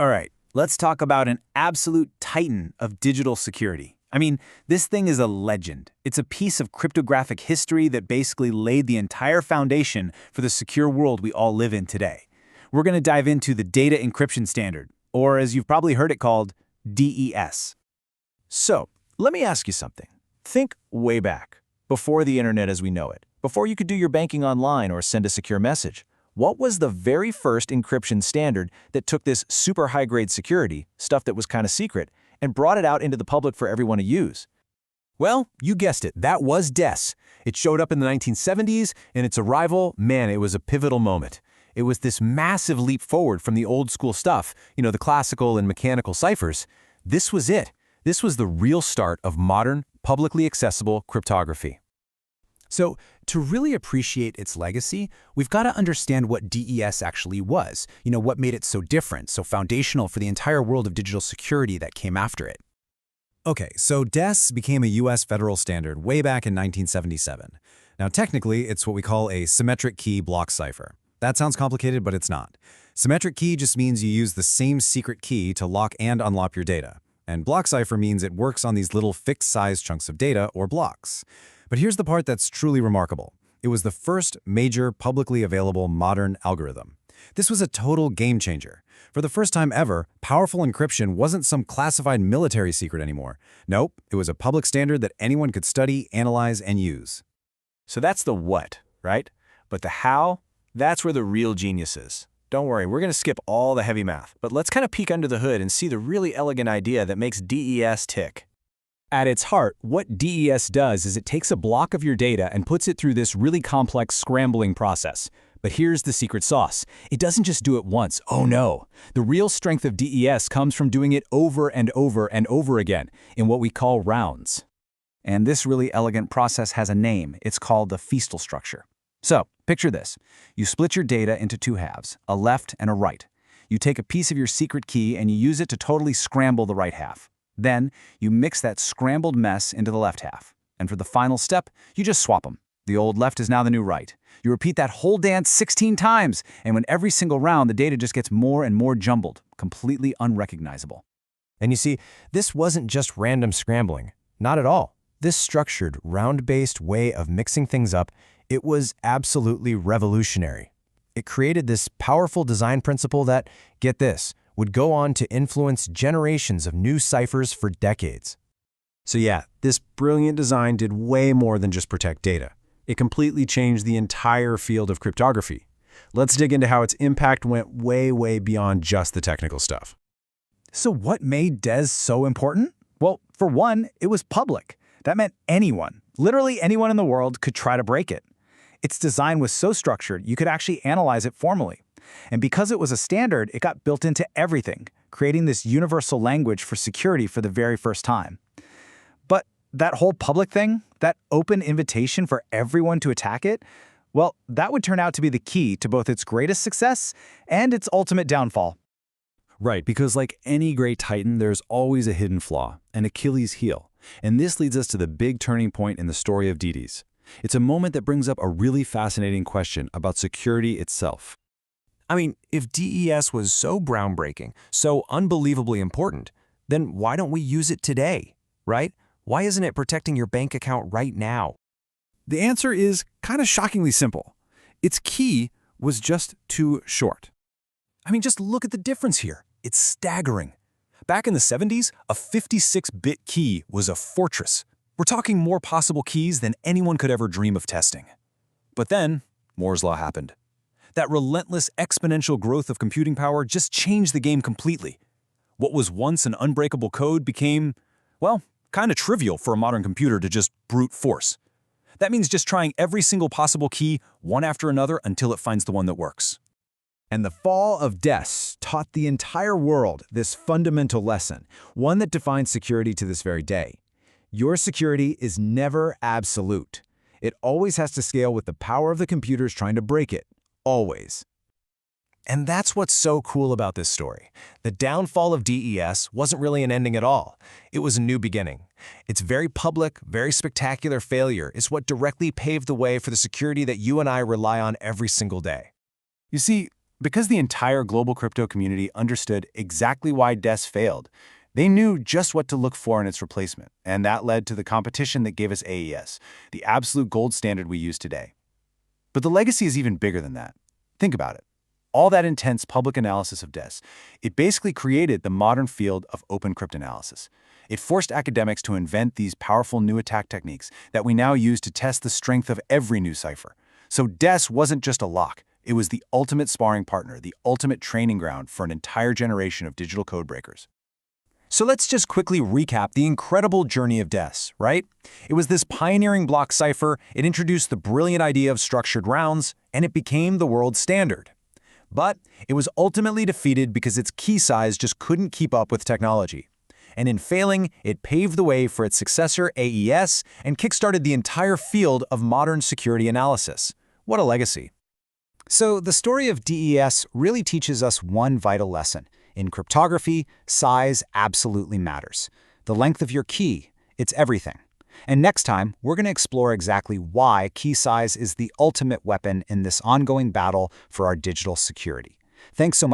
All right, let's talk about an absolute titan of digital security. I mean, this thing is a legend. It's a piece of cryptographic history that basically laid the entire foundation for the secure world we all live in today. We're going to dive into the Data Encryption Standard, or as you've probably heard it called, DES. So, let me ask you something. Think way back, before the internet as we know it, before you could do your banking online or send a secure message. What was the very first encryption standard that took this super high-grade security, stuff that was kind of secret, and brought it out into the public for everyone to use? Well, you guessed it, that was DES. It showed up in the 1970s, and its arrival, man, it was a pivotal moment. It was this massive leap forward from the old school stuff, the classical and mechanical ciphers. This was it. This was the real start of modern, publicly accessible cryptography. So, to really appreciate its legacy, we've got to understand what DES actually was. What made it so different, so foundational for the entire world of digital security that came after it. Okay, so DES became a US federal standard way back in 1977. Now, technically, it's what we call a symmetric key block cipher. That sounds complicated, but it's not. Symmetric key just means you use the same secret key to lock and unlock your data. And block cipher means it works on these little fixed-size chunks of data, or blocks. But here's the part that's truly remarkable. It was the first major publicly available modern algorithm. This was a total game changer. For the first time ever, powerful encryption wasn't some classified military secret anymore. Nope, it was a public standard that anyone could study, analyze, and use. So that's the what, right? But the how, that's where the real genius is. Don't worry, we're going to skip all the heavy math, but let's kind of peek under the hood and see the really elegant idea that makes DES tick. At its heart, what DES does is it takes a block of your data and puts it through this really complex scrambling process. But here's the secret sauce. It doesn't just do it once. Oh no. The real strength of DES comes from doing it over and over and over again in what we call rounds. And this really elegant process has a name. It's called the Feastal structure. So, picture this. You split your data into two halves, a left and a right. You take a piece of your secret key and you use it to totally scramble the right half. Then, you mix that scrambled mess into the left half. And for the final step, you just swap them. The old left is now the new right. You repeat that whole dance 16 times, and when every single round, the data just gets more and more jumbled, completely unrecognizable. And you see, this wasn't just random scrambling. Not at all. This structured, round-based way of mixing things up, it was absolutely revolutionary. It created this powerful design principle that, get this, would go on to influence generations of new ciphers for decades. So yeah, this brilliant design did way more than just protect data. It completely changed the entire field of cryptography. Let's dig into how its impact went way, way beyond just the technical stuff. So what made DES so important? Well, for one, it was public. That meant anyone, literally anyone in the world, could try to break it. Its design was so structured, you could actually analyze it formally. And because it was a standard, it got built into everything, creating this universal language for security for the very first time. But that whole public thing, that open invitation for everyone to attack it, well, that would turn out to be the key to both its greatest success and its ultimate downfall. Right, because like any great titan, there's always a hidden flaw, an Achilles heel. And this leads us to the big turning point in the story of DES. It's a moment that brings up a really fascinating question about security itself. I mean, if DES was so groundbreaking, so unbelievably important, then why don't we use it today, right? Why isn't it protecting your bank account right now? The answer is kind of shockingly simple. Its key was just too short. I mean, just look at the difference here. It's staggering. Back in the 70s, a 56-bit key was a fortress. We're talking more possible keys than anyone could ever dream of testing. But then, Moore's Law happened. That relentless exponential growth of computing power just changed the game completely. What was once an unbreakable code became, well, kind of trivial for a modern computer to just brute force. That means just trying every single possible key, one after another, until it finds the one that works. And the fall of DES taught the entire world this fundamental lesson, one that defines security to this very day. Your security is never absolute. It always has to scale with the power of the computers trying to break it. Always. And that's what's so cool about this story. The downfall of DES wasn't really an ending at all. It was a new beginning. Its very public, very spectacular failure is what directly paved the way for the security that you and I rely on every single day. You see, Because the entire global crypto community understood exactly why DES failed, they knew just what to look for in its replacement, and that led to the competition that gave us AES, the absolute gold standard we use today. But the legacy is even bigger than that. Think about it. All that intense public analysis of DES, it basically created the modern field of open cryptanalysis. It forced academics to invent these powerful new attack techniques that we now use to test the strength of every new cipher. So DES wasn't just a lock. It was the ultimate sparring partner, the ultimate training ground for an entire generation of digital code breakers. So let's just quickly recap the incredible journey of DES, right? It was this pioneering block cipher, it introduced the brilliant idea of structured rounds, and it became the world standard. But it was ultimately defeated because its key size just couldn't keep up with technology. And in failing, it paved the way for its successor, AES, and kickstarted the entire field of modern security analysis. What a legacy. So the story of DES really teaches us one vital lesson. In cryptography, size absolutely matters. The length of your key, it's everything. And next time, we're going to explore exactly why key size is the ultimate weapon in this ongoing battle for our digital security. Thanks so much.